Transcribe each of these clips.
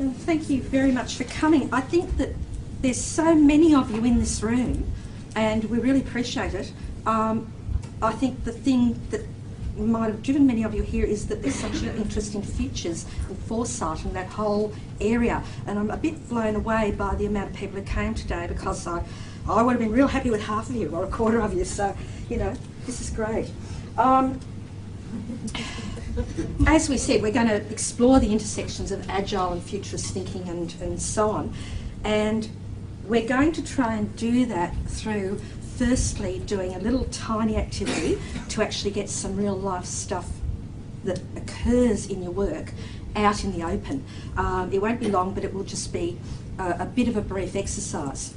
Well, thank you very much for coming. I think that there's so many of you in this room, and we really appreciate it. I think the thing that might have driven many of you here is that there's such an interest in futures and foresight and that whole area. And I'm a bit blown away by the amount of people who came today, because I would have been real happy with half of you or a quarter of you. So, you know, this is great. As we said, we're going to explore the intersections of agile and futurist thinking and so on. And we're going to try and do that through firstly doing a little tiny activity to actually get some real life stuff that occurs in your work out in the open. It won't be long, but it will just be a bit of a brief exercise.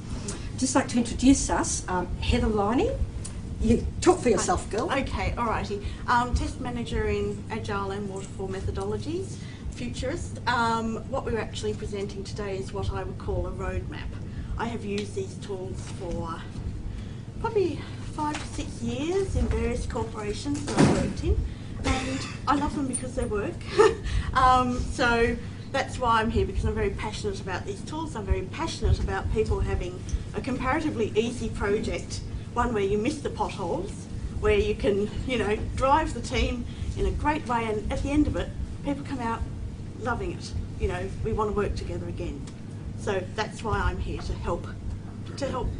Just like to introduce us, Heather Liney. You talk for yourself, girl. Okay, alrighty. Test manager in Agile and waterfall methodologies, futurist. What we're actually presenting today is what I would call a roadmap. I have used these tools for probably 5 to 6 years in various corporations that I've worked in, and I love them because they work. So that's why I'm here, because I'm very passionate about these tools. I'm very passionate about people having a comparatively easy project, one where you miss the potholes, where you can, you know, drive the team in a great way, and at the end of it, people come out loving it. You know, we want to work together again. So that's why I'm here, to help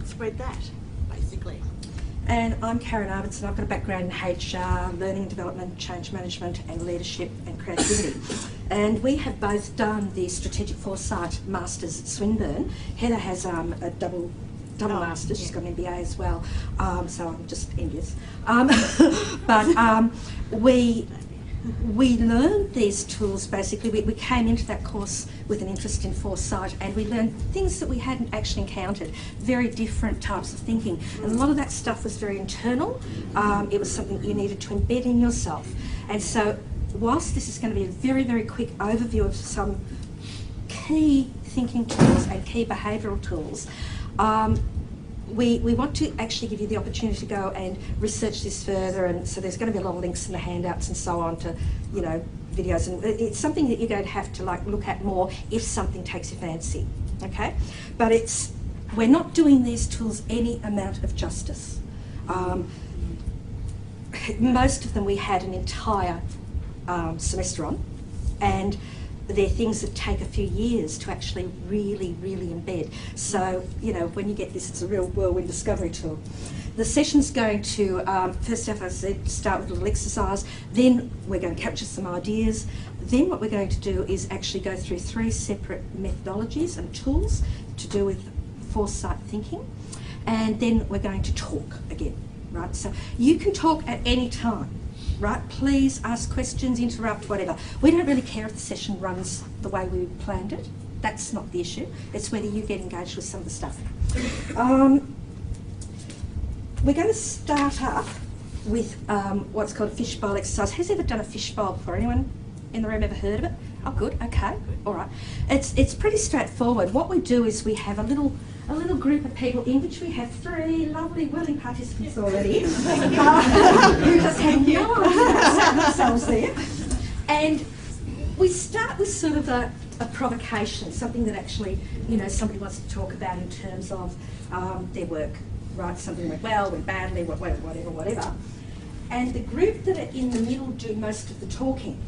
spread that, basically. And I'm Karen Arvidsson. I've got a background in HR, learning and development, change management and leadership and creativity. And we have both done the Strategic Foresight Masters at Swinburne. Heather has a double masters, she's got an MBA as well, so I'm just envious. But we learned these tools basically. We came into that course with an interest in foresight, and we learned things that we hadn't actually encountered, very different types of thinking. And a lot of that stuff was very internal. It was something that you needed to embed in yourself. And so whilst this is going to be a very, very quick overview of some key thinking tools and key behavioural tools, we want to actually give you the opportunity to go and research this further, and so there's going to be a lot of links in the handouts and so on to, you know, videos, and it's something that you're going to have to like look at more if something takes your fancy, okay? But we're not doing these tools any amount of justice. Most of them we had an entire semester on, and they're things that take a few years to actually really, really embed. So, you know, when you get this, it's a real whirlwind discovery tool. The session's going to, first off, as I said, start with a little exercise, then we're going to capture some ideas. Then what we're going to do is actually go through 3 separate methodologies and tools to do with foresight thinking. And then we're going to talk again, right? So you can talk at any time. Right, please ask questions, interrupt, whatever. We don't really care if the session runs the way we planned it. That's not the issue. It's whether you get engaged with some of the stuff. We're going to start up with what's called a fishbowl exercise. Who's ever done a fishbowl before? Anyone in the room ever heard of it? Oh, good. Okay. All right. It's pretty straightforward. What we do is we have a little group of people in which we have 3 lovely, willing participants already who just have no idea themselves there. And we start with sort of a provocation, something that actually, you know, somebody wants to talk about in terms of their work, right? Something went well, went badly, whatever. And the group that are in the middle do most of the talking.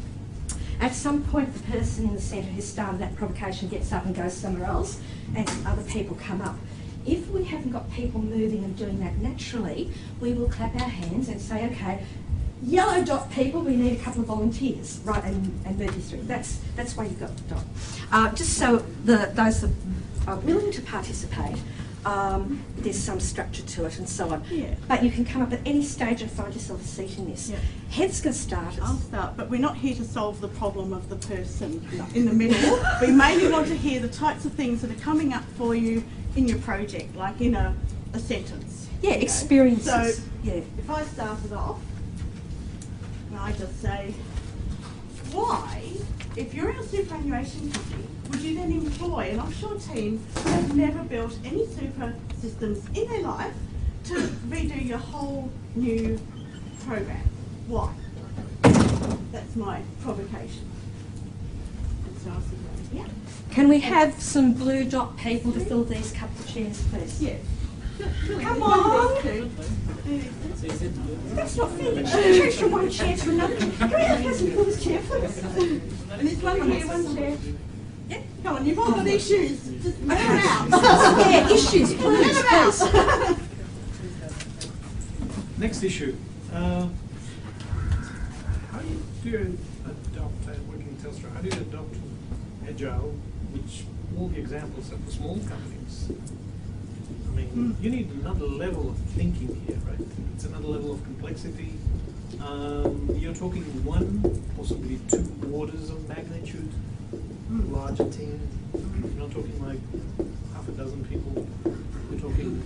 At some point, the person in the centre who started that provocation gets up and goes somewhere else, and other people come up. If we haven't got people moving and doing that naturally, we will clap our hands and say, okay, yellow dot people, we need a couple of volunteers, right, and move you through. That's why you've got the dot. Just so those that are willing to participate, there's some structure to it and so on. Yeah. But you can come up at any stage and find yourself a seat in this. Yeah. Head's going to start. I'll start, but we're not here to solve the problem of the person in the middle. We mainly want to hear the types of things that are coming up for you in your project, like in a sentence. Yeah, experiences. So yeah. If I started off, and I just say, why, if you're in a superannuation company, would you then employ an offshore team that has never built any super systems in their life to redo your whole new program? Why? That's my provocation. And Yeah. Can we have some blue dot people to fill these couple of chairs, please? Yeah. Come on! That's not fair. Change from one chair to another. Can we have a person fill this chair, please? And there's one here, one chair. Yeah. Come on, you've all got issues. Just let them out. Yeah, issues, please, please. Next issue. How do you adopt working Telstra? How do you adopt Agile, which all the examples are for small companies? I mean, you need another level of thinking here, right? It's another level of complexity. You're talking one, possibly two orders of magnitude, larger team. You're not talking like half a dozen people. You're talking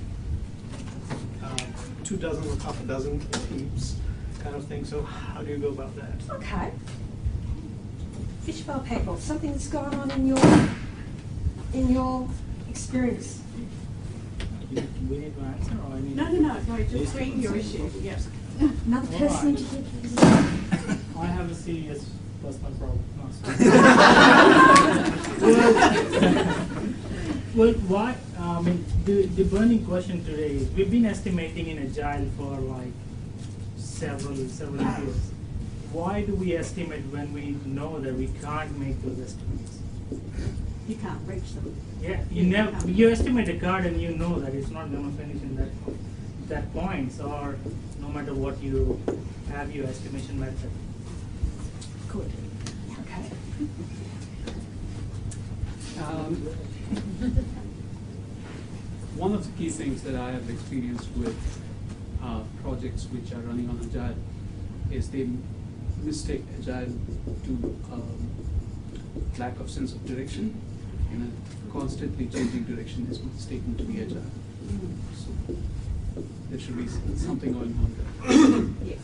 24 or half a dozen teams, kind of thing. So how do you go about that? Okay. Fishbowl people, something that's gone on in your experience. We need to answer, or I need No, just bring your issue. Yeah. Another person interview, please. I have a serious personal problem. Well, why? I mean, the burning question today is we've been estimating in Agile for like several years. Why do we estimate when we know that we can't make those estimates? You can't reach them. Yeah, you estimate a card and you know that it's not going to finish in that point, or no matter what you have your estimation method. Good. Okay. One of the key things that I have experienced with projects which are running on Agile is they mistake Agile to lack of sense of direction. In a constantly changing direction is mistaken to be Agile. So there should be something going on there. Yes.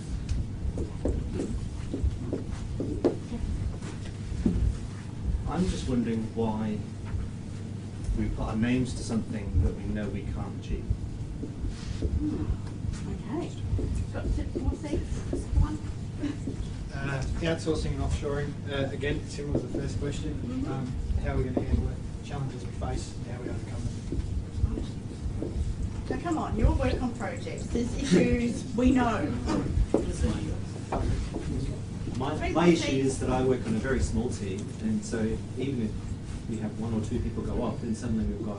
I'm just wondering why we put our names to something that we know we can't achieve. Okay. Got more seats? Come on. Outsourcing and offshoring, again, similar to the first question, how are we going to handle it, challenges we face, and how we overcome them. So come on, you all work on projects. There's issues we know. My issue is that I work on a very small team, and so even if we have one or two people go off, then suddenly we're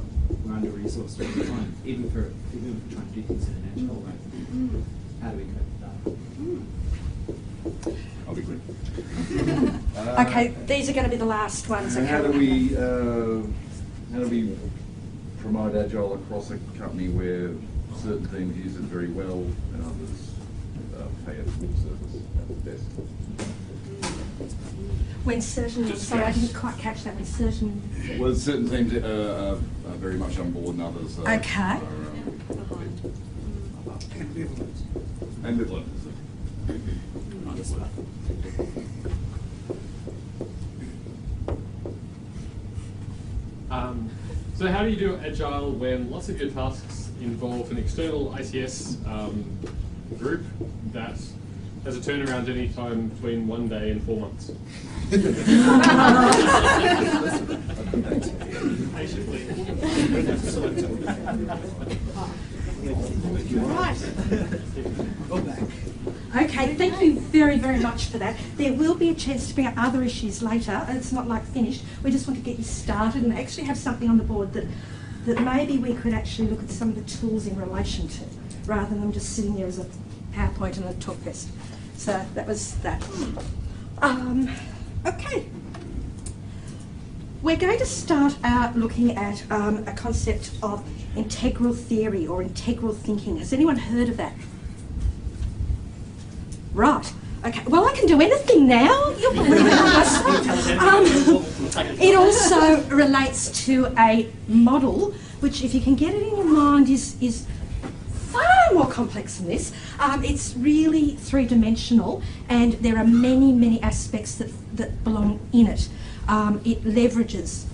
under resourced all the time, even if we're trying to do things in an agile way. How do we cope with that? I'll be quick. Okay, these are going to be the last ones. And Okay. how do we promote Agile across a company where certain teams use it very well and others pay it full service at the best? When certain, sorry, I didn't quite catch that. When certain. Well, certain teams are very much on board and others are, Okay. are ambivalent. So how do you do Agile when lots of your tasks involve an external ICS group that has a turnaround any time between 1 day and 4 months? Patiently. Right. Okay, thank you very, very much for that. There will be a chance to bring up other issues later. It's not like finished. We just want to get you started and actually have something on the board that maybe we could actually look at some of the tools in relation to, rather than them just sitting there as a PowerPoint and a talk fest. So that was that. Okay. We're going to start out looking at a concept of integral theory or integral thinking. Has anyone heard of that? Right. Okay. Well, I can do anything now. You'll believe it. It also relates to a model, which, if you can get it in your mind, is far more complex than this. It's really three-dimensional, and there are many, many aspects that belong in it. It leverages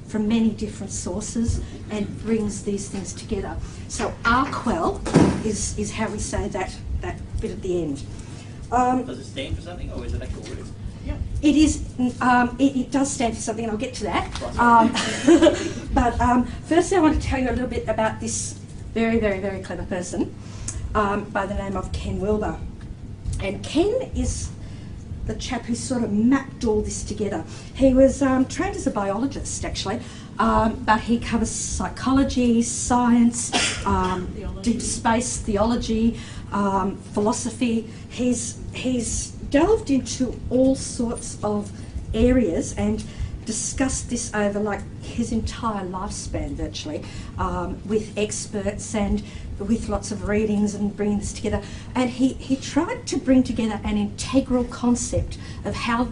from many different sources and brings these things together. So ARQUEL is how we say that bit at the end. Does it stand for something, or is it actual words? Yep. It is. It does stand for something, and I'll get to that. But firstly, I want to tell you a little bit about this very, very, very clever person by the name of Ken Wilber. And Ken is the chap who sort of mapped all this together. He was trained as a biologist, actually, but he covers psychology, science, deep space theology, philosophy. He's delved into all sorts of areas and discussed this over like his entire lifespan virtually, with experts and with lots of readings and bringing this together. And he tried to bring together an integral concept of how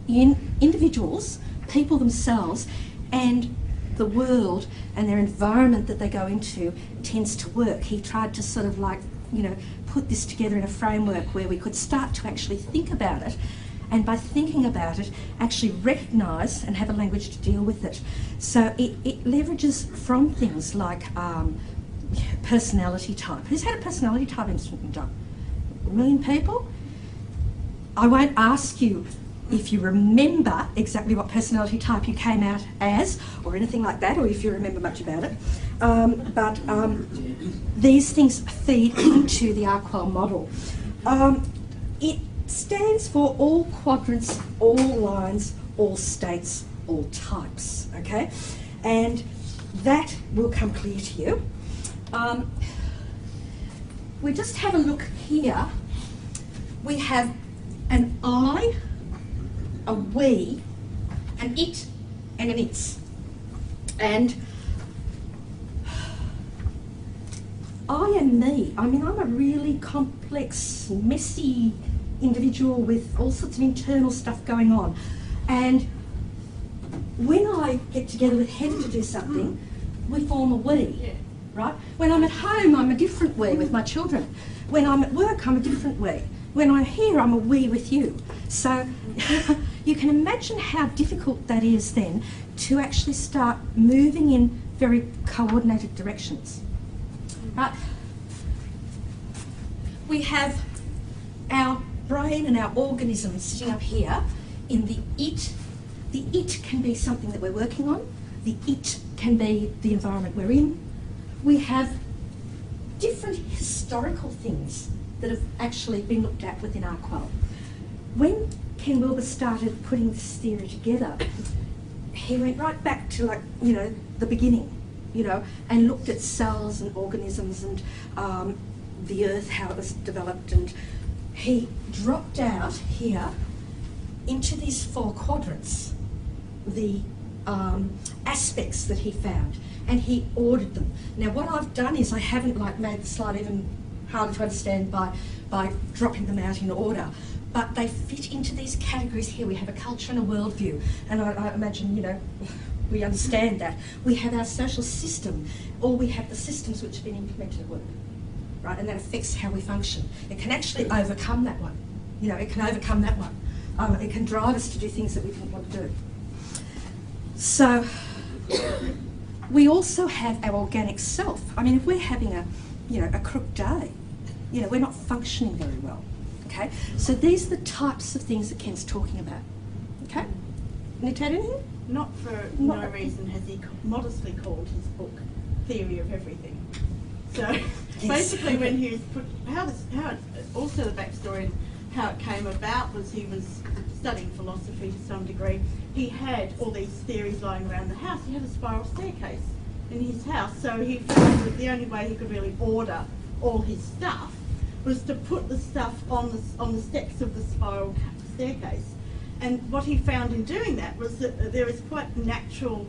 individuals, people themselves, and the world and their environment that they go into tends to work. He tried to sort of like, you know, put this together in a framework where we could start to actually think about it, and by thinking about it, actually recognise and have a language to deal with it. So it leverages from things like personality type. Who's had a personality type instrument done? 1 million people? I won't ask you if you remember exactly what personality type you came out as, or anything like that, or if you remember much about it. But these things feed into the Arkwell model. It stands for all quadrants, all lines, all states, all types, okay? And that will come clear to you. We just have a look here. We have an I, a we, an it, and an it's. And I and me, I mean, I'm a really complex, messy individual with all sorts of internal stuff going on. And when I get together with Heather to do something, we form a we, right? When I'm at home, I'm a different we with my children. When I'm at work, I'm a different we. When I'm here, I'm a we with you. So you can imagine how difficult that is then to actually start moving in very coordinated directions. Right? We have our brain and our organism sitting up here in the it. The it can be something that we're working on. The it can be the environment we're in. We have different historical things that have actually been looked at within Arkwell. When Ken Wilber started putting this theory together, he went right back to, like, you know, the beginning, you know, and looked at cells and organisms and the earth, how it was developed, and he dropped out here into these 4 quadrants, the aspects that he found, and he ordered them. Now what I've done is I haven't like made the slide even harder to understand by dropping them out in order, but they fit into these categories here. We have a culture and a worldview, and I imagine, you know, we understand that. We have our social system, or we have the systems which have been implemented at work, right? And that affects how we function. It can actually overcome that one. You know, it can overcome that one. It can drive us to do things that we didn't want to do. So we also have our organic self. I mean, if we're having a crook day, you know, we're not functioning very well. Okay, so these are the types of things that Ken's talking about. Okay, need to add anything? Not for no reason has he modestly called his book Theory of Everything. So basically, when he was also the backstory and how it came about was he was studying philosophy to some degree. He had all these theories lying around the house. He had a spiral staircase in his house, so he found that the only way he could really order all his stuff was to put the stuff on the steps of the spiral staircase. And what he found in doing that was that there is quite natural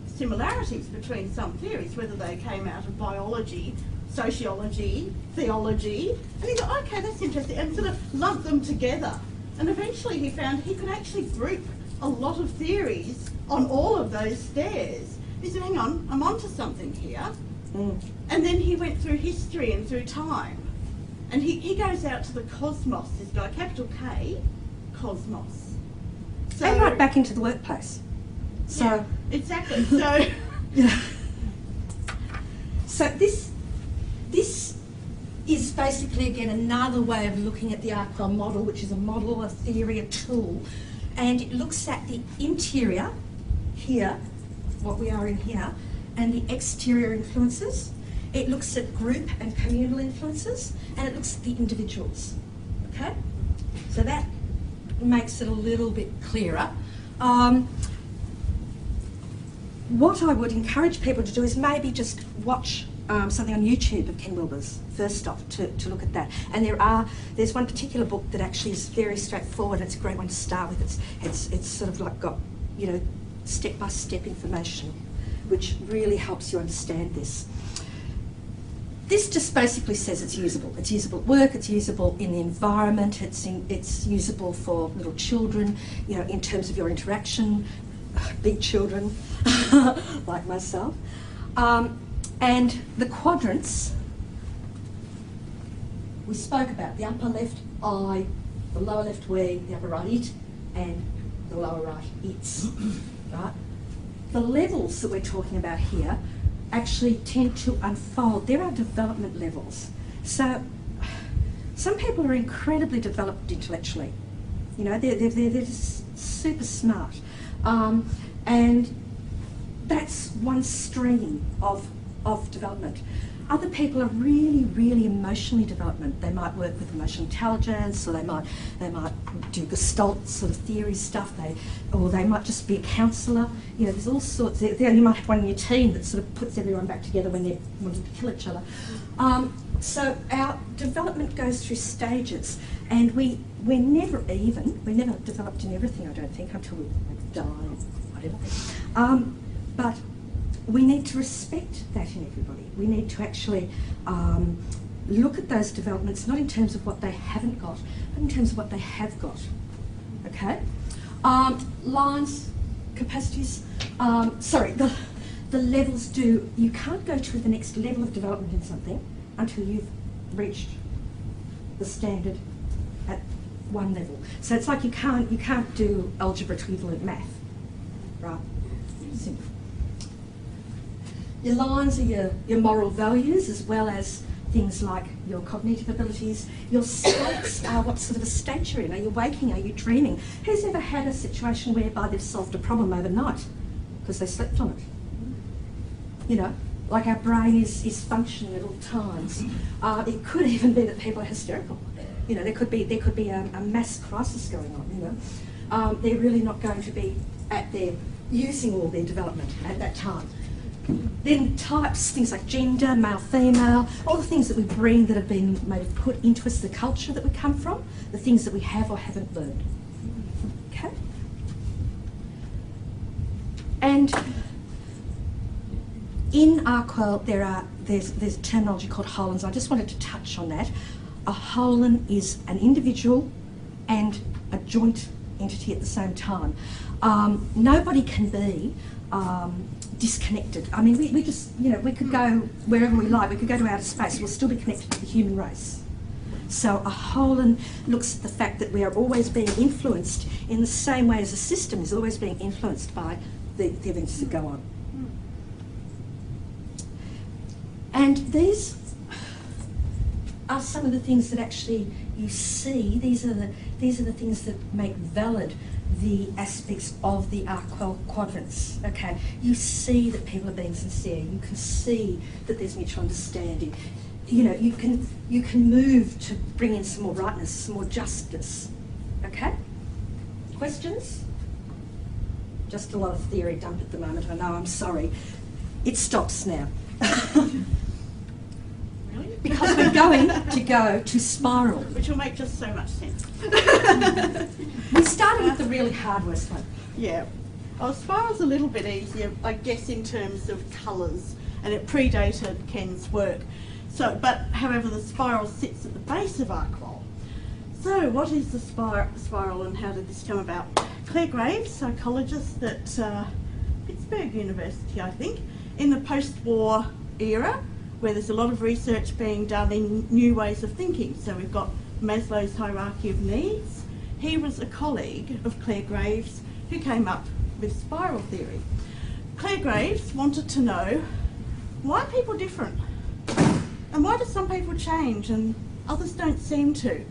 similarities between some theories, whether they came out of biology, sociology, theology, and he thought, okay, that's interesting, and sort of lumped them together. And eventually he found he could actually group a lot of theories on all of those stairs. He said, hang on, I'm onto something here. And then he went through history and through time. And he goes out to the cosmos, this guy, capital K, cosmos. So, and right back into the workplace. So yeah, exactly. So yeah. So this is basically, again, another way of looking at the Arkwell model, which is a model, a theory, a tool. And it looks at the interior, here, what we are in here, and the exterior influences. It looks at group and communal influences, and it looks at the individuals, okay? So that makes it a little bit clearer. What I would encourage people to do is maybe just watch something on YouTube of Ken Wilber's, first off, to look at that. And there's one particular book that actually is very straightforward. It's a great one to start with. It's sort of like got, you know, step-by-step information, which really helps you understand this. This just basically says it's usable. It's usable at work, it's usable in the environment, it's usable for little children, you know, in terms of your interaction, big children, like myself. And the quadrants, we spoke about the upper left I, the lower left we, the upper right it, and the lower right it's, right? The levels that we're talking about here actually tend to unfold. There are development levels. So some people are incredibly developed intellectually. You know, they're just super smart. And that's one stream of development. Other people are really, really emotionally developed. They might work with emotional intelligence, or they might do Gestalt sort of theory stuff. Or they might just be a counsellor. You know, there's all sorts. You might have one in your team that sort of puts everyone back together when they're wanting to kill each other. So our development goes through stages, and we're never developed in everything, I don't think, until we die or whatever. But we need to respect that in everybody. We need to actually look at those developments, not in terms of what they haven't got, but in terms of what they have got. Okay? Lines, capacities, the levels do, you can't go to the next level of development in something until you've reached the standard at one level. So it's like you can't do algebra equivalent math, right? Simple. Your lines are your moral values, as well as things like your cognitive abilities. Your states are what sort of a state you're in. Are you waking? Are you dreaming? Who's ever had a situation whereby they've solved a problem overnight because they slept on it? You know, like our brain is functioning at all times. It could even be that people are hysterical. You know, there could be a mass crisis going on. You know, they're really not going to be using all their development at that time. Then types, things like gender, male, female, all the things that we bring that have been maybe put into us, the culture that we come from, the things that we have or haven't learned. Okay? And in Arkwell, there's a terminology called Hollands. I just wanted to touch on that. A Holland is an individual and a joint entity at the same time. Nobody can be disconnected. I mean, we just, you know, we could go wherever we like. We could go to outer space. We'll still be connected to the human race. So a Holland looks at the fact that we are always being influenced in the same way as a system is always being influenced by the events that go on. And these are some of the things that actually you see. These are the things that make valid the aspects of the Arkwell quadrants. Okay, you see that people are being sincere. You can see that there's mutual understanding. You know, you can move to bring in some more rightness, some more justice. Okay, questions? Just a lot of theory dump at the moment. I know. I'm sorry. It stops now. Really? Because we're going to go to spiral. Which will make just so much sense. We started with the really hard worst one. Yeah. Well, spiral's a little bit easier, I guess, in terms of colours, and it predated Ken's work. So, but however, the spiral sits at the base of Arkwell. So, what is the spiral, and how did this come about? Claire Graves, psychologist at Pittsburgh University, I think, in the post-war era, where there's a lot of research being done in new ways of thinking. So we've got Maslow's hierarchy of needs. He was a colleague of Claire Graves who came up with spiral theory. Claire Graves wanted to know, why are people different? And why do some people change and others don't seem to?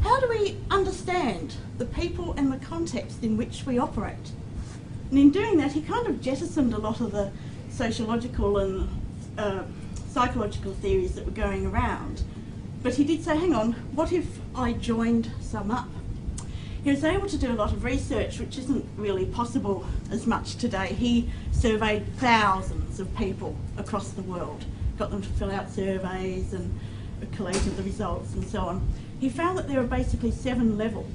How do we understand the people and the context in which we operate? And in doing that, he kind of jettisoned a lot of the sociological and psychological theories that were going around. But he did say, hang on, what if I joined some up? He was able to do a lot of research, which isn't really possible as much today. He surveyed thousands of people across the world, got them to fill out surveys and collated the results and so on. He found that there are basically 7 levels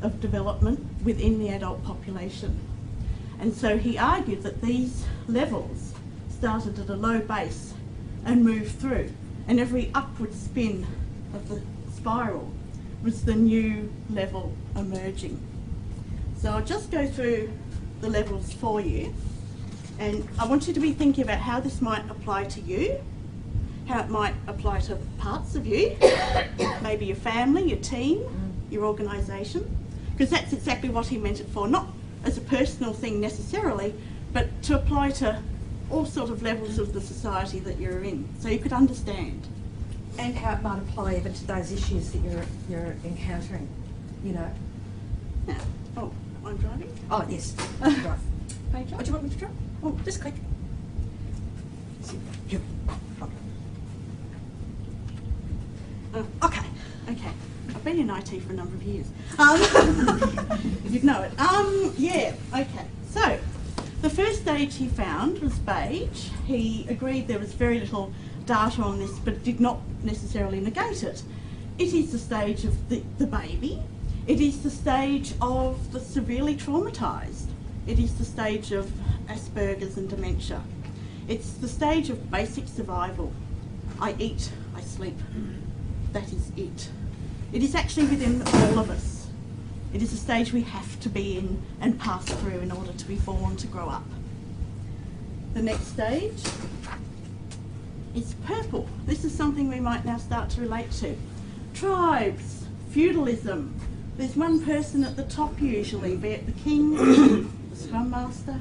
of development within the adult population. And so he argued that these levels started at a low base and moved through, and every upward spin of the spiral was the new level emerging. So I'll just go through the levels for you, and I want you to be thinking about how this might apply to you, how it might apply to parts of you, maybe your family, your team, your organisation, because that's exactly what he meant it for, not as a personal thing necessarily, but to apply to all sort of levels of the society that you're in, so you could understand. And how it might apply even to those issues that you're encountering, you know. Now, oh, I'm driving? Oh, yes. Drive. Page up? Oh, do you want me to drive? Oh, just click. Okay. I've been in Nightie for a number of years. You'd know it. Yeah, okay. So, the first stage he found was beige. He agreed there was very little data on this, but did not necessarily negate it. It is the stage of the baby. It is the stage of the severely traumatised. It is the stage of Asperger's and dementia. It's the stage of basic survival. I eat, I sleep. That is it. It is actually within all of us. It is a stage we have to be in and pass through in order to be born to grow up. The next stage is purple. This is something we might now start to relate to. Tribes, feudalism. There's one person at the top usually, be it the king, the scrum master.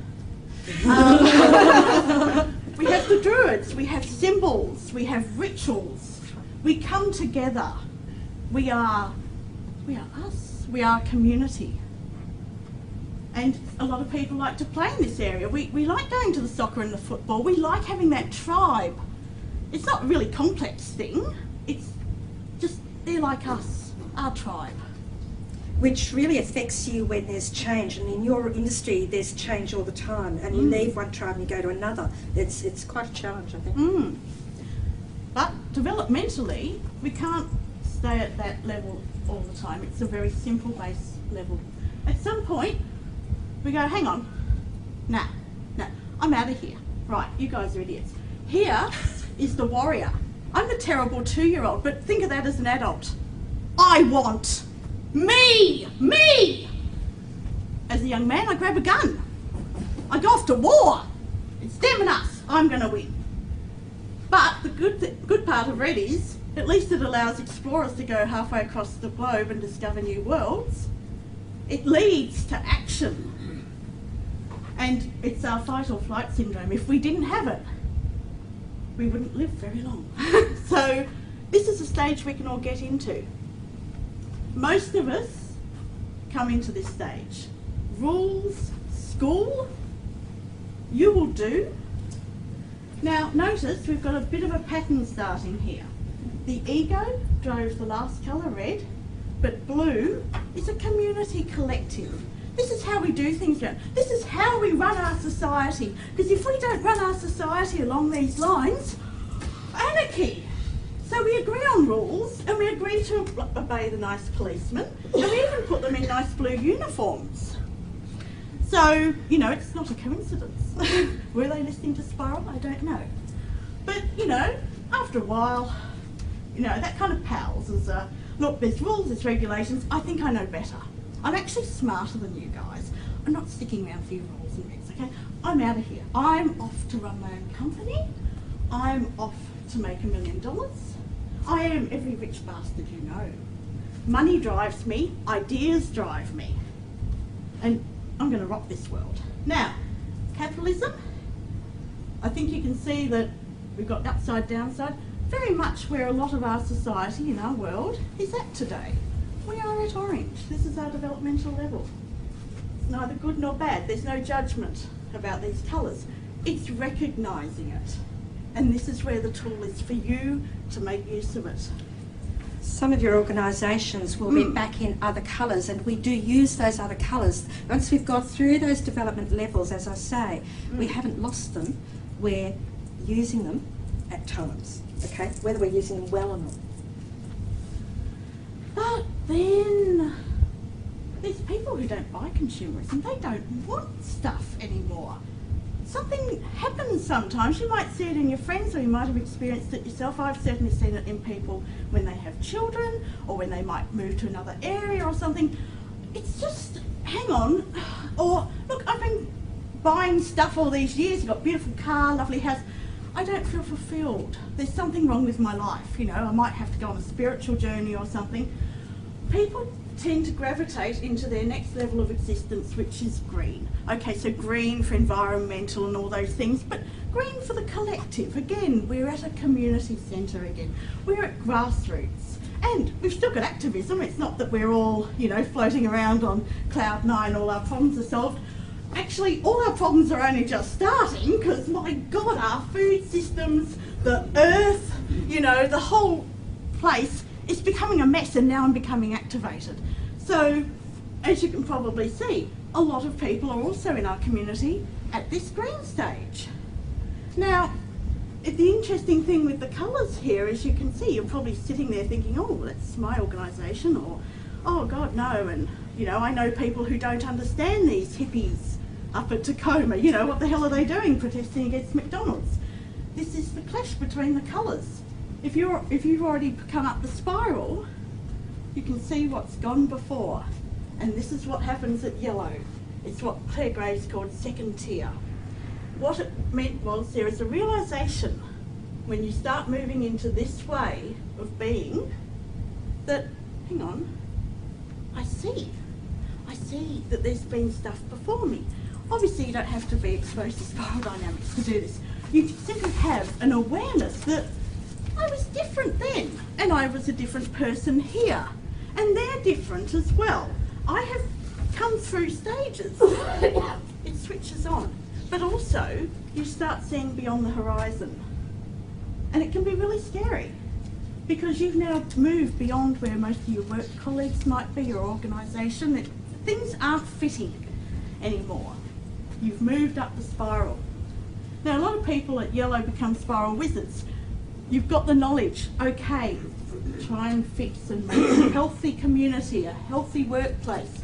We have the Druids, we have symbols, we have rituals. We come together. We are us. We are community. And a lot of people like to play in this area. We like going to the soccer and the football. We like having that tribe. It's not a really complex thing. It's just, they're like us, our tribe. Which really affects you when there's change, and in your industry there's change all the time, and you leave one tribe and you go to another. It's quite a challenge, I think. But developmentally, we can't stay at that level all the time. It's a very simple base level. At some point, we go, hang on, nah, I'm out of here. Right, you guys are idiots. Here is the warrior. I'm the terrible 2-year-old, but think of that as an adult. I want me! As a young man, I grab a gun. I go off to war. It's them and us. I'm going to win. But the good part of Red is, at least it allows explorers to go halfway across the globe and discover new worlds. It leads to action. And it's our fight or flight syndrome. If we didn't have it, we wouldn't live very long. So this is a stage we can all get into. Most of us come into this stage. Rules, school, you will do. Now notice we've got a bit of a pattern starting here. The ego drove the last colour, red, but blue is a community collective. This is how we do things now. This is how we run our society. Because if we don't run our society along these lines, anarchy. So we agree on rules, and we agree to obey the nice policemen, and we even put them in nice blue uniforms. So, you know, it's not a coincidence. Were they listening to Spiral? I don't know. But, you know, after a while, you know, that kind of pals as look, there's rules, there's regulations, I think I know better. I'm actually smarter than you guys. I'm not sticking around for your rules and regs, okay? I'm out of here. I'm off to run my own company. I'm off to make $1 million. I am every rich bastard you know. Money drives me, ideas drive me. And I'm going to rock this world. Now, capitalism, I think you can see that we've got upside, downside. very much where a lot of our society in our world is at today. We are at orange. This is our developmental level. It's neither good nor bad. There's no judgment about these colours. It's recognising it. And this is where the tool is for you to make use of it. Some of your organisations will be back in other colours, and we do use those other colours. Once we've got through those development levels, as I say, we haven't lost them. We're using them at times, okay? Whether we're using them well or not. But then there's people who don't buy consumerism. They don't want stuff anymore. Something happens sometimes. You might see it in your friends, or you might have experienced it yourself. I've certainly seen it in people when they have children, or when they might move to another area or something. It's just, hang on. Or, look, I've been buying stuff all these years. You've got a beautiful car, lovely house. I don't feel fulfilled. There's something wrong with my life. You know, I might have to go on a spiritual journey or something. People tend to gravitate into their next level of existence, which is green. Okay, so green for environmental and all those things, but green for the collective. Again, we're at a community centre again. We're at grassroots. And we've still got activism. It's not that we're all, you know, floating around on cloud nine, all our problems are solved. Actually, all our problems are only just starting, because, my God, our food systems, the earth, you know, the whole place is becoming a mess, and now I'm becoming activated. So, as you can probably see, a lot of people are also in our community at this green stage. Now, the interesting thing with the colours here, as you can see, you're probably sitting there thinking, oh, that's my organisation, or, oh God, no, and, you know, I know people who don't understand these hippies up at Tacoma, you know, what the hell are they doing protesting against McDonald's? This is the clash between the colours. If you've already come up the spiral, you can see what's gone before. And this is what happens at yellow. It's what Claire Graves called second tier. What it meant was there is a realisation when you start moving into this way of being that, hang on, I see that there's been stuff before me. Obviously you don't have to be exposed to spiral dynamics to do this. You simply have an awareness that I was different then, and I was a different person here, and they're different as well. I have come through stages. It switches on, but also you start seeing beyond the horizon, and it can be really scary because you've now moved beyond where most of your work colleagues might be, your organisation. Things aren't fitting anymore. You've moved up the spiral. Now, a lot of people at yellow become spiral wizards. You've got the knowledge, okay, try and fix and make a healthy community, a healthy workplace,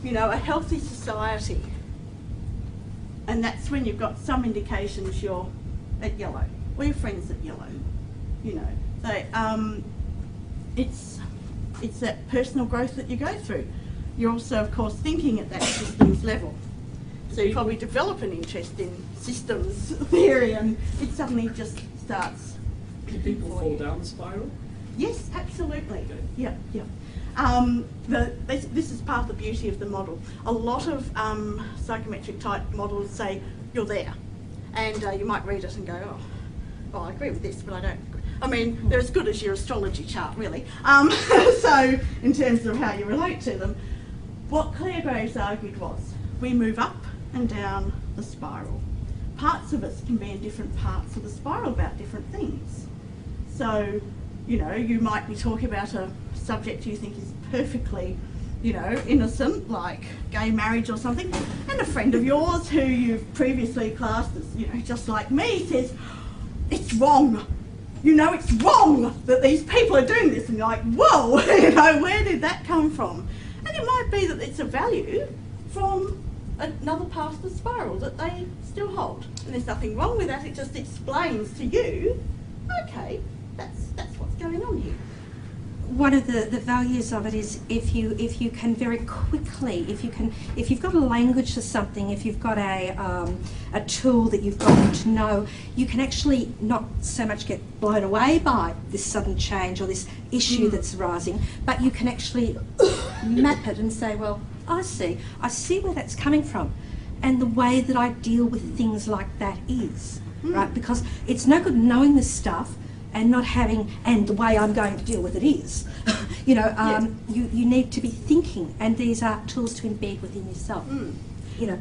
you know, a healthy society. And that's when you've got some indications you're at yellow, or your friends at yellow, you know. They, it's that personal growth that you go through. You're also, of course, thinking at that systems level. So you probably develop an interest in systems theory, and it suddenly just starts. Do people fall down the spiral? Yes, absolutely. Okay. Yeah, yeah. This is part of the beauty of the model. A lot of psychometric type models say you're there, and you might read it and go, oh, I agree with this, but I don't. I mean, they're as good as your astrology chart, really. So, in terms of how you relate to them, what Claire Graves argued was, we move up and down the spiral. Parts of us can be in different parts of the spiral about different things. So, you know, you might be talking about a subject you think is perfectly, you know, innocent, like gay marriage or something, and a friend of yours who you've previously classed as, you know, just like me, says, it's wrong. You know, it's wrong that these people are doing this. And you're like, whoa, you know, where did that come from? And it might be that it's a value from another part of the spiral that they still hold. And there's nothing wrong with that, it just explains to you, okay, that's what's going on here. One of the values of it is if you can very quickly, if you've got a language for something, if you've got a tool that you've got to know, you can actually not so much get blown away by this sudden change or this issue that's arising, but you can actually map it and say, well, I see where that's coming from, and the way that I deal with things like that is, right? Because it's no good knowing this stuff and not having, and the way I'm going to deal with it is, you know, you need to be thinking, and these are tools to embed within yourself. You know,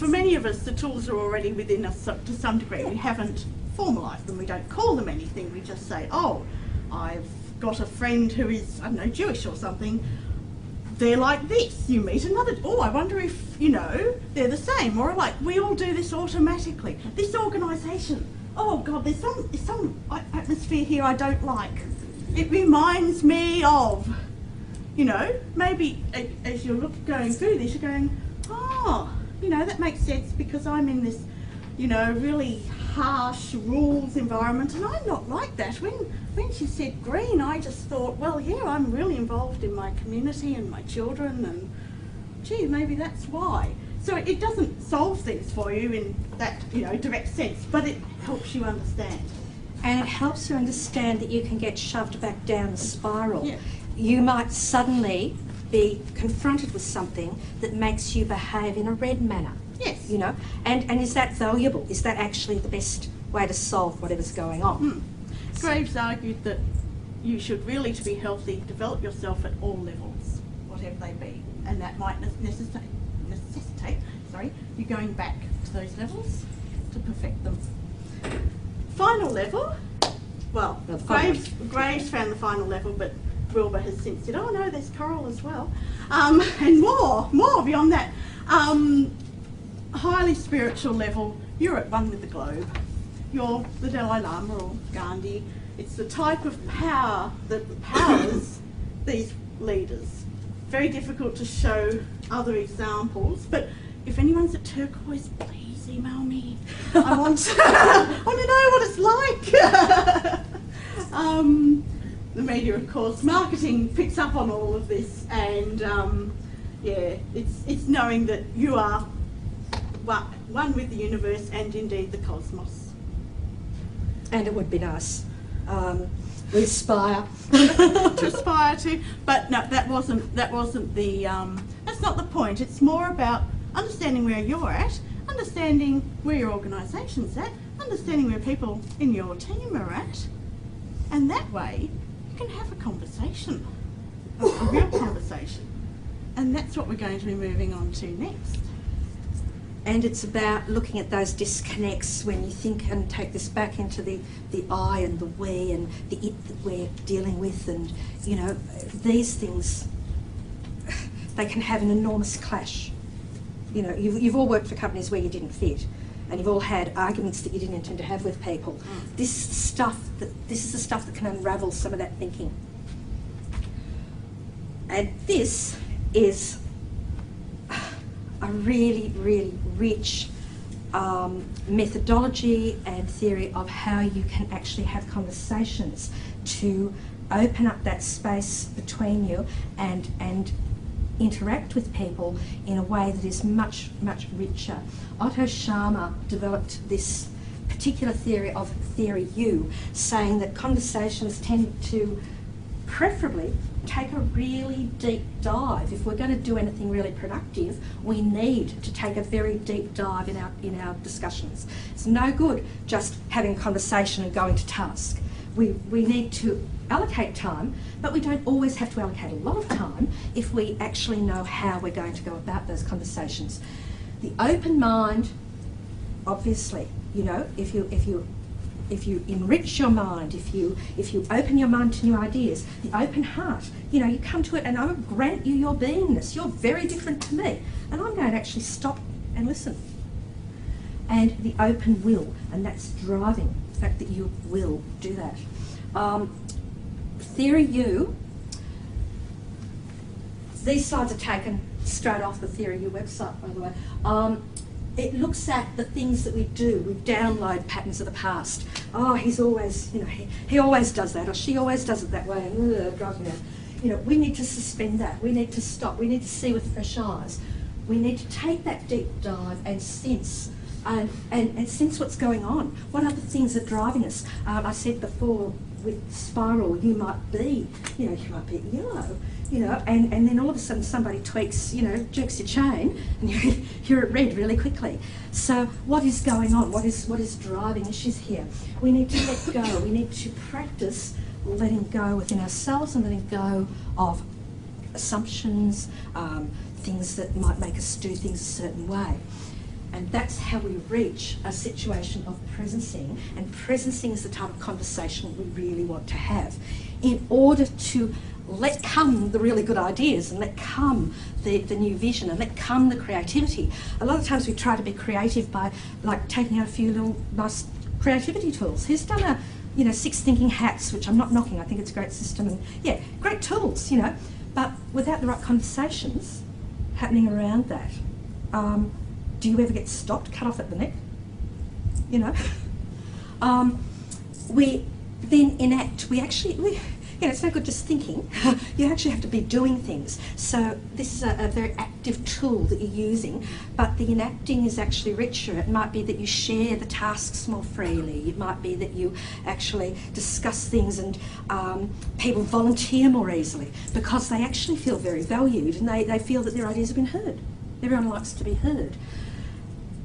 For many of us, the tools are already within us to some degree. We haven't formalised them. We don't call them anything. We just say, oh, I've got a friend who is, I don't know, Jewish or something. They're like this. You meet another, oh, I wonder if, you know, they're the same. Or like, we all do this automatically. This organisation, oh God, there's some atmosphere here I don't like. It reminds me of, you know, maybe as you're going through this, you're going, oh, you know, that makes sense because I'm in this, you know, really harsh rules environment, and I'm not like that. When she said green, I just thought, well, yeah, I'm really involved in my community and my children, and gee, maybe that's why. So it doesn't solve things for you in that, you know, direct sense, but it helps you understand. and it helps you understand that you can get shoved back down the spiral. Yeah. You might suddenly be confronted with something that makes you behave in a red manner. Yes. You know, and is that valuable? Is that actually the best way to solve whatever's going on? Graves argued that you should really, to be healthy, develop yourself at all levels, whatever they be, and that might necessitate you going back to those levels to perfect them. Final level, well, Graves found the final level, but Wilber has since said, oh no, there's coral as well, and more beyond that. Highly spiritual level, you're at one with the globe. You're the Dalai Lama or Gandhi. It's the type of power that powers these leaders. Very difficult to show other examples, but if anyone's at Turquoise, please email me. I want to know what it's like. The media, of course, marketing picks up on all of this, and yeah, it's knowing that you are one with the universe and indeed the cosmos. And it would be nice. We aspire to aspire to, but no, that wasn't the. That's not the point. It's more about understanding where you're at, understanding where your organisation's at, understanding where people in your team are at, and that way you can have a conversation, a real conversation, and that's what we're going to be moving on to next. And it's about looking at those disconnects when you think and take this back into the I and the we and the it that we're dealing with, and you know, these things, they can have an enormous clash. You know, you've all worked for companies where you didn't fit, and you've all had arguments that you didn't intend to have with people. This is the stuff that can unravel some of that thinking. And this is a really, really rich methodology and theory of how you can actually have conversations to open up that space between you and interact with people in a way that is much, much richer. Otto Scharmer developed this particular theory of theory U, saying that conversations tend to preferably take a really deep dive. If we're going to do anything really productive, we need to take a very deep dive in our discussions. It's no good just having a conversation and going to task. We need to allocate time, but we don't always have to allocate a lot of time if we actually know how we're going to go about those conversations. The open mind, obviously, you know, if you enrich your mind, if you open your mind to new ideas, the open heart, you know, you come to it and I will grant you your beingness. You're very different to me, and I'm going to actually stop and listen. And the open will, and that's driving, the fact that you will do that. Theory U, these slides are taken straight off the Theory U website, by the way. It looks at the things that we do. We download patterns of the past. Oh, he's always, you know, he always does that, or she always does it that way, and drives me mad. You know, we need to suspend that. We need to stop. We need to see with fresh eyes. We need to take that deep dive and sense, and sense what's going on. What other things are driving us? I said before, with spiral, you might be, you might be yellow, and then all of a sudden somebody tweaks, jerks your chain, and you're at red really quickly. So what is going on? What is driving issues here? We need to let go. We need to practice letting go within ourselves and letting go of assumptions, things that might make us do things a certain way. And that's how we reach a situation of presencing, and presencing is the type of conversation we really want to have in order to let come the really good ideas and let come the new vision and let come the creativity. A lot of times we try to be creative by taking out a few little nice creativity tools. Who's done a 6 thinking hats, which I'm not knocking, I think it's a great system, and yeah, great tools, but without the right conversations happening around that, do you ever get stopped, cut off at the neck? We then enact. It's no good just thinking. You actually have to be doing things. So this is a very active tool that you're using, but the enacting is actually richer. It might be that you share the tasks more freely. It might be that you actually discuss things and people volunteer more easily because they actually feel very valued and they feel that their ideas have been heard. Everyone likes to be heard.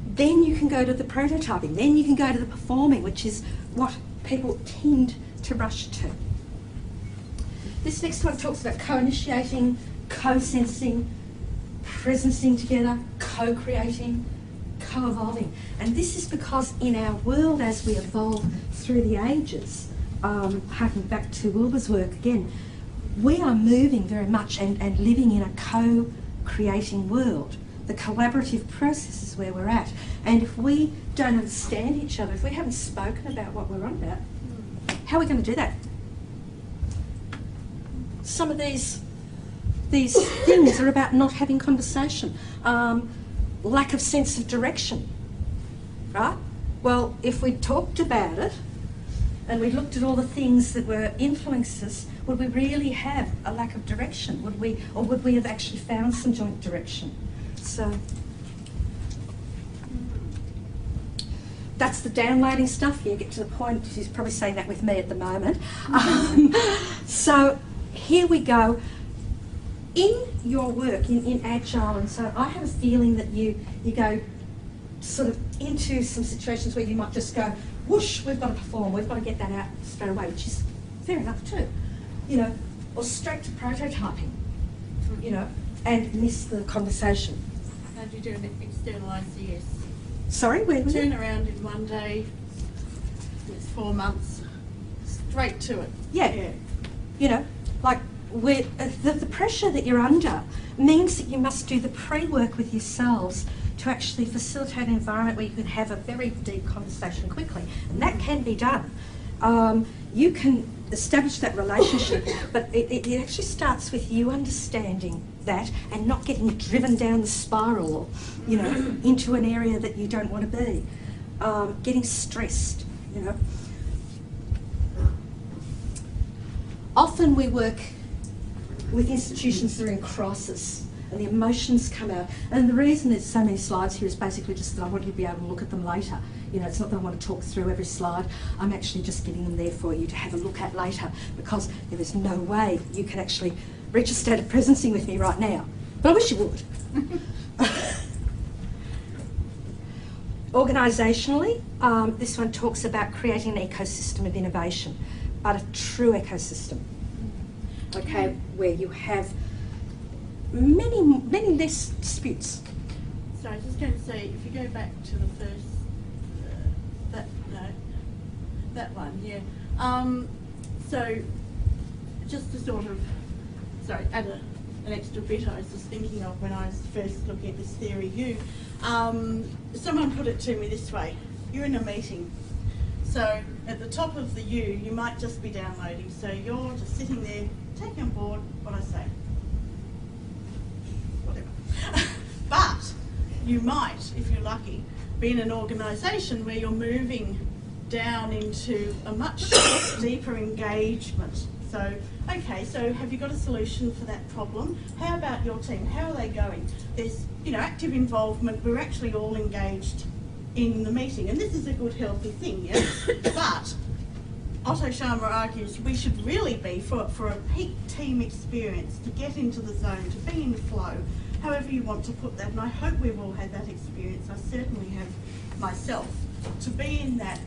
Then you can go to the prototyping. Then you can go to the performing, which is what people tend to rush to. This next one talks about co-initiating, co-sensing, presencing together, co-creating, co-evolving. And this is because in our world, as we evolve through the ages, harking back to Wilber's work again, we are moving very much and living in a co-creating world. The collaborative process is where we're at. And if we don't understand each other, if we haven't spoken about what we're on about, how are we going to do that? Some of these things are about not having conversation, lack of sense of direction, right? Well, if we talked about it and we looked at all the things that were influences, would we really have a lack of direction? Would we have actually found some joint direction? So that's the downloading stuff. You get to the point, she's probably saying that with me at the moment. So here we go. In your work, in Agile, and so I have a feeling that you go sort of into some situations where you might just go, whoosh, we've got to perform, we've got to get that out straight away, which is fair enough too. Or straight to prototyping, and miss the conversation. How do you do an external ICS? Sorry, where was it? Turn around in one day, it's 4 months, straight to it. Yeah. The pressure that you're under means that you must do the pre-work with yourselves to actually facilitate an environment where you can have a very deep conversation quickly. And that can be done. You can establish that relationship, but it actually starts with you understanding that and not getting driven down the spiral, into an area that you don't want to be. Getting stressed, Often we work with institutions that are in crisis and the emotions come out. And the reason there's so many slides here is basically just that I want you to be able to look at them later. It's not that I want to talk through every slide. I'm actually just getting them there for you to have a look at later, because there is no way you can actually reach a state of presencing with me right now. But I wish you would. Organisationally, this one talks about creating an ecosystem of innovation, but a true ecosystem, okay, where you have many less disputes. So I was just going to say, if you go back to the first, that one, yeah. So just to sort of, add an extra bit I was just thinking of when I was first looking at this theory someone put it to me this way: you're in a meeting. So at the top of the you might just be downloading. So you're just sitting there, taking on board what I say. Whatever. But you might, if you're lucky, be in an organisation where you're moving down into a much deeper engagement. So, okay, so have you got a solution for that problem? How about your team? How are they going? There's, active involvement. We're actually all engaged in the meeting, and this is a good, healthy thing, yes? But Otto Sharma argues we should really be for a peak team experience, to get into the zone, to be in flow, however you want to put that, and I hope we've all had that experience. I certainly have myself. To be in that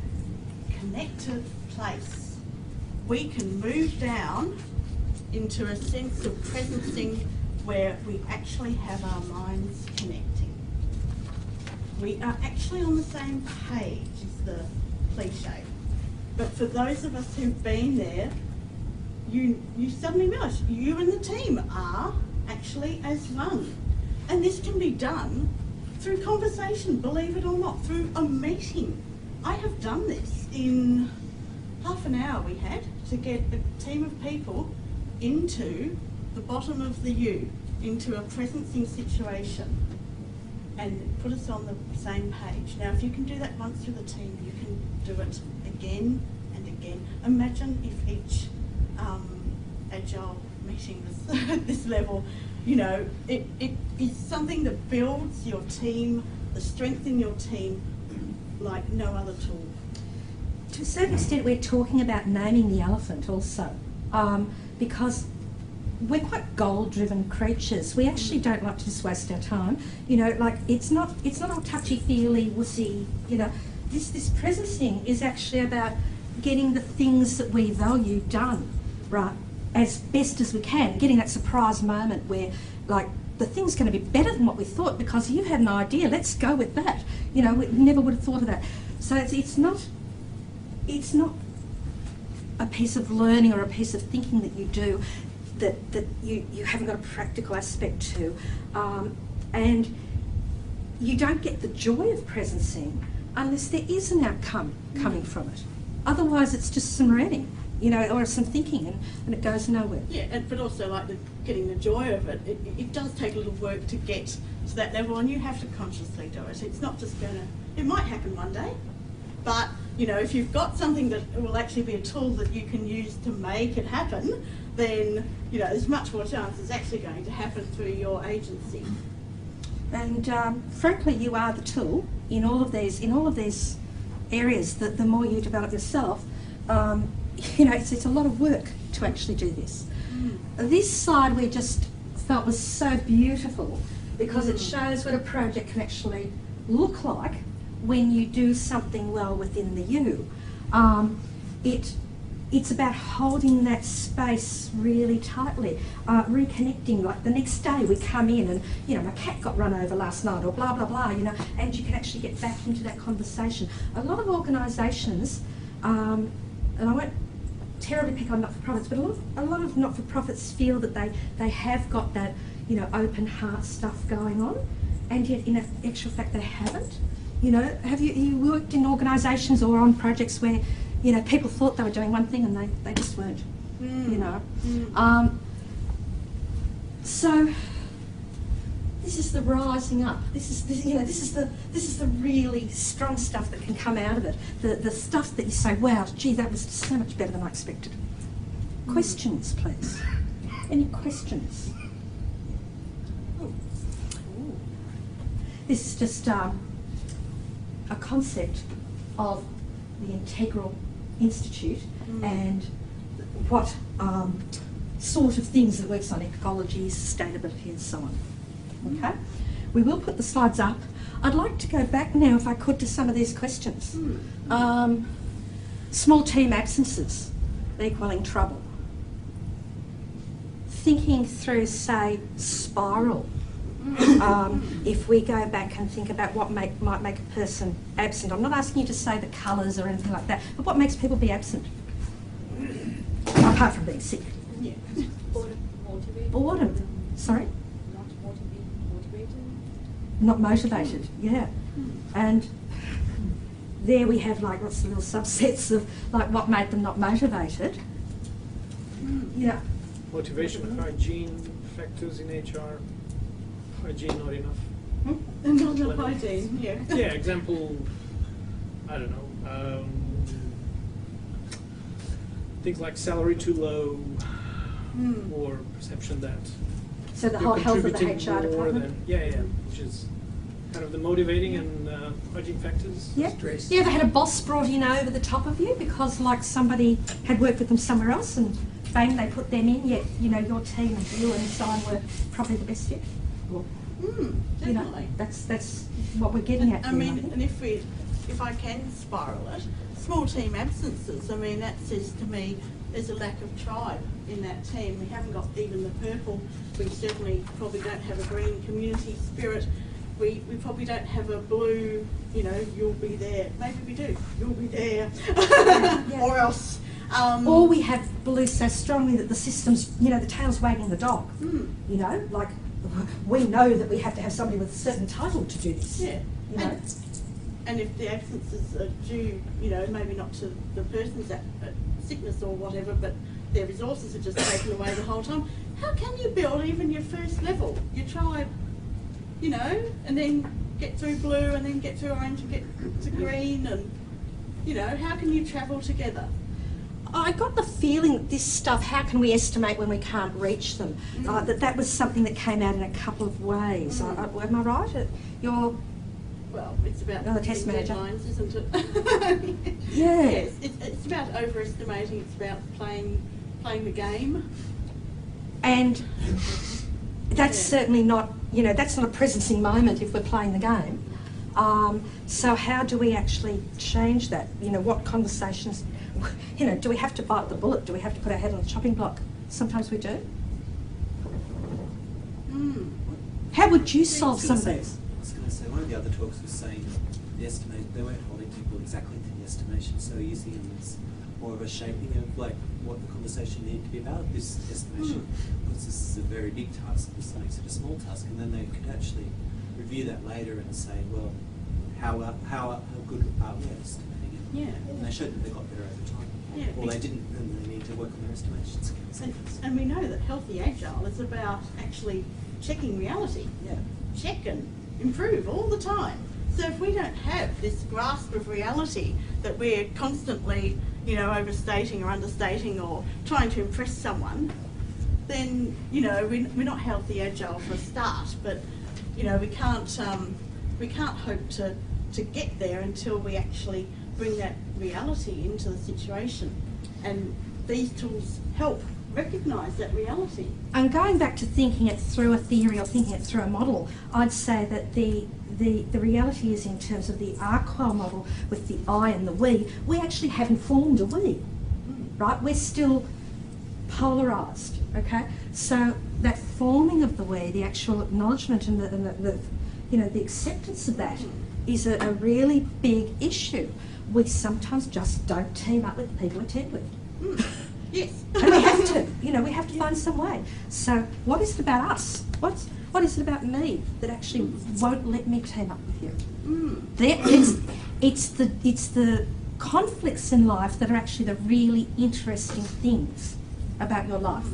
connected place, we can move down into a sense of presencing where we actually have our minds connecting. We are actually on the same page, is the cliche. But for those of us who've been there, you suddenly realise you and the team are actually as one. And this can be done through conversation, believe it or not, through a meeting. I have done this in half an hour we had to get a team of people into the bottom of the U, into a presencing situation, and put us on the same page. Now, if you can do that once with a team, you can do it again and again. Imagine if each Agile meeting was at this level. You know, it is something that builds your team, the strength in your team, like no other tool. To a certain extent, we're talking about naming the elephant also, because we're quite goal-driven creatures. We actually don't like to just waste our time. You know, like it's not all touchy-feely, wussy. You know, this presencing is actually about getting the things that we value done, right, as best as we can. Getting that surprise moment where, like, the thing's going to be better than what we thought because you had an idea. Let's go with that. You know, we never would have thought of that. So it's not a piece of learning or a piece of thinking that you do that you haven't got a practical aspect to, and you don't get the joy of presencing unless there is an outcome coming from it. Otherwise, it's just some reading, you know, or some thinking, and it goes nowhere. Yeah, but also like getting the joy of it, it does take a little work to get to that level, and you have to consciously do it. It's not just gonna, it might happen one day, but you know, if you've got something that will actually be a tool that you can use to make it happen, then you know there's much more chance it's actually going to happen through your agency. And frankly, you are the tool in all of these areas. That the more you develop yourself, you know, it's a lot of work to actually do this. This slide we just felt was so beautiful because it shows what a project can actually look like when you do something well within the U. It's about holding that space really tightly, reconnecting. Like the next day we come in and, you know, my cat got run over last night or blah, blah, blah, you know, and you can actually get back into that conversation. A lot of organisations, and I won't terribly pick on not-for-profits, but a lot of not-for-profits feel that they have got that, you know, open heart stuff going on, and yet in actual fact they haven't. You know, have you worked in organisations or on projects where, you know, people thought they were doing one thing and they just weren't, you know? So this is the rising up. This is the really strong stuff that can come out of it. The stuff that you say, wow, gee, that was so much better than I expected. Questions, please. Any questions? This is just a concept of the Integral Institute and what sort of things it works on: ecology, sustainability and so on. Okay? We will put the slides up. I'd like to go back now, if I could, to some of these questions. Small team absences equaling trouble. Thinking through, say, spiral. If we go back and think about what might make a person absent. I'm not asking you to say the colours or anything like that, but what makes people be absent? Apart from being sick. Yeah. Boredom. Sorry? Motivated. Not motivated, yeah. And there we have like lots of little subsets of like what made them not motivated. Yeah. Motivation, hygiene, factors in HR. Hygiene not enough. And not enough hygiene, yeah. Yeah, example, I don't know, things like salary too low, or perception that So the you're whole health of the contributing HR more department? than, yeah, which is kind of the motivating and urging factors? Yeah. Stress. Yeah, they had a boss brought in over the top of you because like somebody had worked with them somewhere else and bang, they put them in, yet, you know, your team and you and so on were probably the best fit. Well, Definitely. you know, that's what we're getting at I here, mean, think. and if I can spiral it, small team absences, I mean, that says to me there's a lack of tribe in that team. We haven't got even the purple. We certainly probably don't have a green community spirit. We probably don't have a blue, you know, you'll be there. Maybe we do, you'll be there. Yeah. Or else. Or we have blue so strongly that the system's, you know, the tail's wagging the dog. You know, like we know that we have to have somebody with a certain title to do this. Yeah. You know? And if the absences are due, you know, maybe not to the person's sickness or whatever, but their resources are just taken away the whole time, how can you build even your first level? You try, you know, and then get through blue and then get through orange and get to green and, you know, how can you travel together? I got the feeling that this stuff, how can we estimate when we can't reach them? That was something that came out in a couple of ways. Am I right? Well, it's about the test hitting manager. deadlines, isn't it? Yeah. Yes, it's about overestimating. It's about playing the game. And that's certainly not, you know, that's not a presencing moment if we're playing the game. So how do we actually change that? You know, what conversations, you know, do we have to bite the bullet? Do we have to put our head on the chopping block? Sometimes we do. How would you solve some of these? I was going to say, one of the other talks was saying the estimate, they weren't holding people exactly to the estimation, so using them as more of a shaping of like what the conversation needed to be about. This estimation, because this is a very big task, this makes it a small task, and then they could actually review that later and say, well, how good are we at estimating it? Yeah. And they showed that they got better over time. Yeah. Or they didn't, and they need to work on their estimations. And we know that healthy agile is about actually checking reality. Yeah. Check and improve all the time. So if we don't have this grasp of reality that we're constantly, you know, overstating or understating or trying to impress someone, then, you know, we're not healthy agile for a start. But, you know, we can't hope to get there until we actually bring that reality into the situation. And these tools help recognise that reality. And going back to thinking it through a theory or thinking it through a model, I'd say that the reality is in terms of the Arkwell model with the I and the we actually haven't formed a we, right? We're still polarised, okay? So that forming of the we, the actual acknowledgement and the you know, the acceptance of that is a really big issue. We sometimes just don't team up with the people we team with. Yes. And we have to, you know, we have to find some way. So what is it about us? What is it about me that actually won't let me team up with you? It's the conflicts in life that are actually the really interesting things about your life.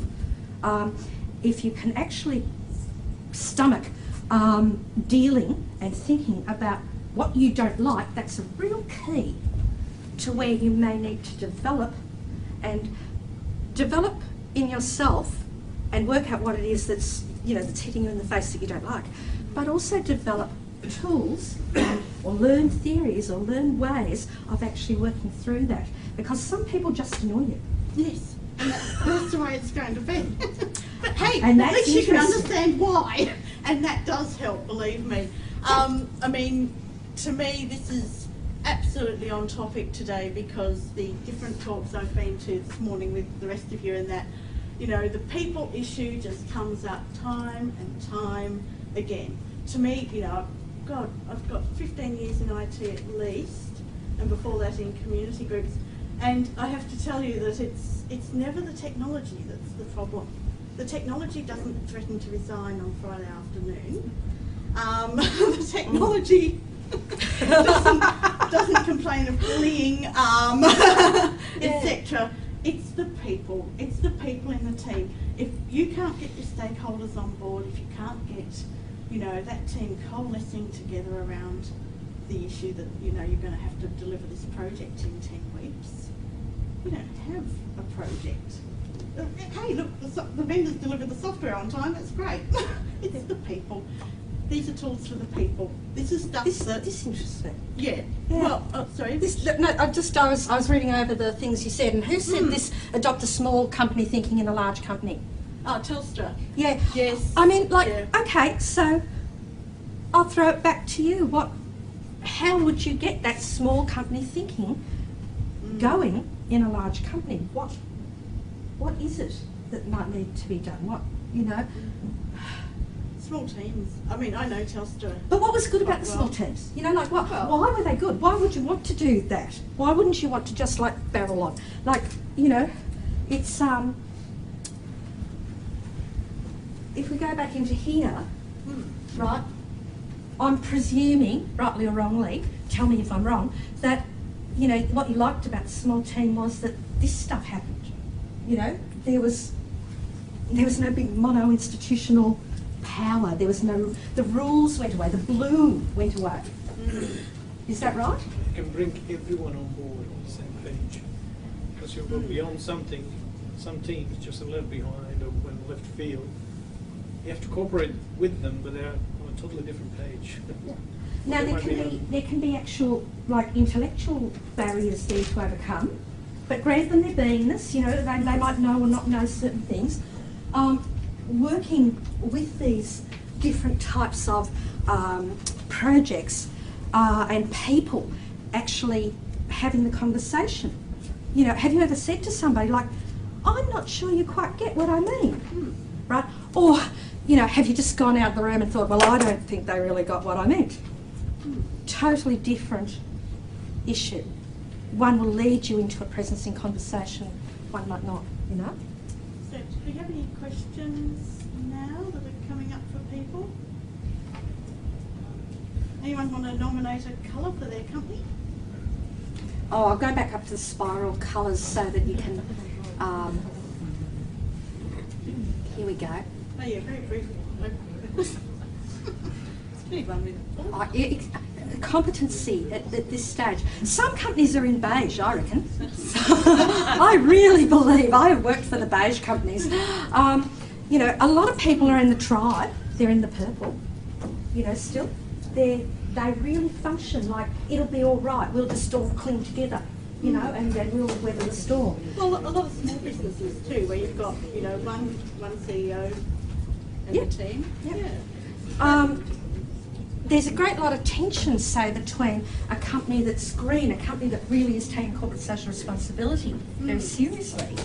If you can actually stomach dealing and thinking about what you don't like, that's a real key to where you may need to develop in yourself and work out what it is that's, you know, that's hitting you in the face that you don't like, but also develop tools or learn theories or learn ways of actually working through that, because some people just annoy you. Yes, and that's the way it's going to be. But hey, And at that's least you can interesting. understand why, and that does help, believe me. I mean, to me, this is absolutely on topic today because the different talks I've been to this morning with the rest of you, and that, you know, the people issue just comes up time and time again. To me, you know, God, I've got 15 years in IT at least, and before that in community groups, and I have to tell you that it's never the technology that's the problem. The technology doesn't threaten to resign on Friday afternoon. The technology doesn't complain of bullying, etc. It's the people. It's the people in the team. If you can't get your stakeholders on board, if you can't get, you know, that team coalescing together around the issue that, you know, you're going to have to deliver this project in 10 weeks, you don't have a project. Hey, look, the vendors deliver the software on time. That's great. It's the people. These are tools for the people. This is stuff that... This interests me. Yeah. Yeah. Well, sorry. I was reading over the things you said, and who said this? Adopt a small company thinking in a large company. Oh, Telstra. Yeah. Yes. I mean, like, Yeah. okay, so I'll throw it back to you. How would you get that small company thinking going in a large company? What is it that might need to be done? What, you know? Small teams. I mean, I know Telstra. But what was good about the small teams? You know, like, why were they good? Why would you want to do that? Why wouldn't you want to just, like, barrel on? Like, you know, it's, if we go back into here, right, I'm presuming, rightly or wrongly, tell me if I'm wrong, that, you know, what you liked about the small team was that this stuff happened. You know, there was no big mono-institutional power. There was no, the rules went away, the bloom went away. Is that right? You can bring everyone on board on the same page. Because you'll go beyond something, some teams just a little behind or when left field. You have to cooperate with them, but they're on a totally different page. Now there can be actual, like, intellectual barriers there to overcome, but rather than there being this, you know, they might know or not know certain things. Working with these different types of projects and people actually having the conversation. You know, have you ever said to somebody like, I'm not sure you quite get what I mean, right? Or, you know, have you just gone out of the room and thought, well, I don't think they really got what I meant? Totally different issue. One will lead you into a presence in conversation, one might not, you know? So, do we have any questions now that are coming up for people? Anyone want to nominate a colour for their company? Oh, I'll go back up to the spiral colours so that you can, here we go. Oh yeah, very briefly. Competency at this stage. Some companies are in beige, I reckon. I really believe, I have worked for the beige companies. You know, a lot of people are in the tribe, they're in the purple, you know, still. They really function like, it'll be all right, we'll just all cling together, you know, and we'll weather the storm. Well, a lot of small businesses too, where you've got, you know, one CEO and a team. Yeah. There's a great lot of tension, say, between a company that's green, a company that really is taking corporate social responsibility very seriously,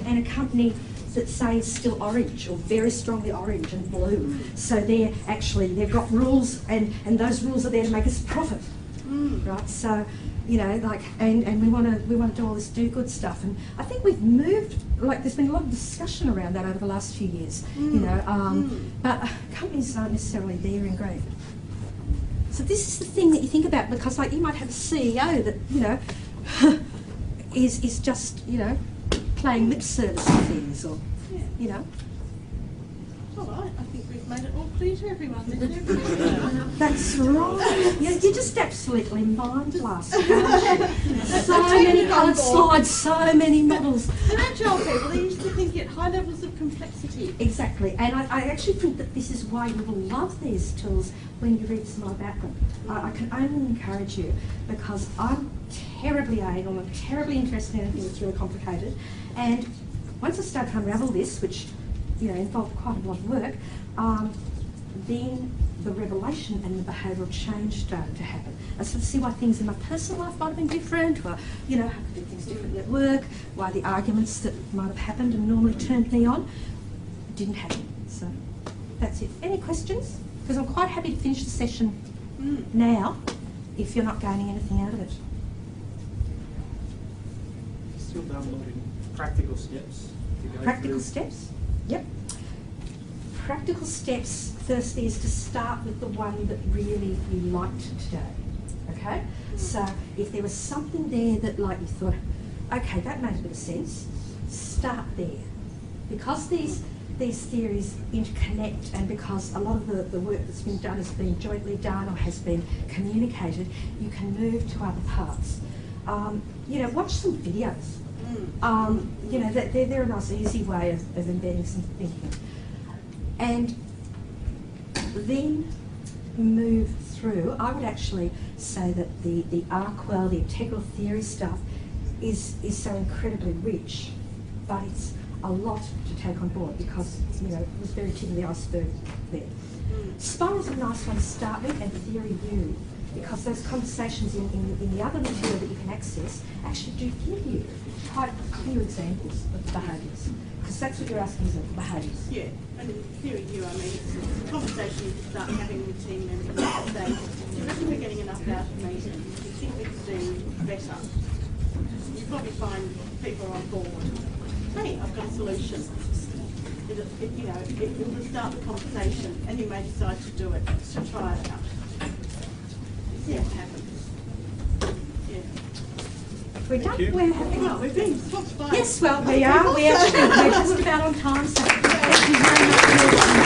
and a company that, say, is still orange or very strongly orange and blue. So they've got rules, and those rules are there to make us profit, right? So, you know, like, and we want to do all this do-good stuff, and I think we've moved. Like, there's been a lot of discussion around that over the last few years, you know, but companies aren't necessarily there in green. So this is the thing that you think about, because, like, you might have a CEO that, you know, is just, you know, playing lip service to things, or, you know. All right, I think we've made it all clear to everyone. That's right. You're just absolutely mind blasted, aren't you? So many coloured slides, so many models. They're agile people, they used to think at high levels of complexity. Exactly, and I actually think that this is why you will love these tools when you read some more about them. I can only encourage you, because I'm terribly anal and terribly interested in anything that's really complicated, and once I start to unravel this, which, you know, involved quite a lot of work, then the revelation and the behavioural change started to happen. I sort of see why things in my personal life might have been different, or, you know, how I could do things differently at work, why the arguments that might have happened and normally turned me on didn't happen. So that's it. Any questions? Because I'm quite happy to finish the session now, if you're not gaining anything out of it. Still downloading practical steps. to go Practical through. steps? Yep. Practical steps, firstly, is to start with the one that really you liked today, okay? So if there was something there that, like, you thought, okay, that made a bit of sense, start there. Because these theories interconnect, and because a lot of the work that's been done has been jointly done or has been communicated, you can move to other parts. You know, watch some videos. You know, they're a nice, easy way of embedding some thinking. And then move through, I would actually say that the Arkwell, the integral theory stuff is so incredibly rich, but it's a lot to take on board because, you know, it was very tip of the iceberg there. Spiral's a nice one to start with, and theory U, because those conversations in the other material that you can access actually do give you quite clear examples of behaviours, because that's what you're asking, is behaviours. Yeah, and in theory U, I mean, it's a conversation you can start having with team members and saying, do you reckon we're getting enough out of meetings? Do you think we could do better? You probably find people are on board. Hey, I've got a solution. It will start the conversation, and you may decide to do it, to try it out. See what happens. Yeah. We're done. you. We're happy. Well, we've been swapped by. Yes, well, we are. We're just about on time, so thank you very much.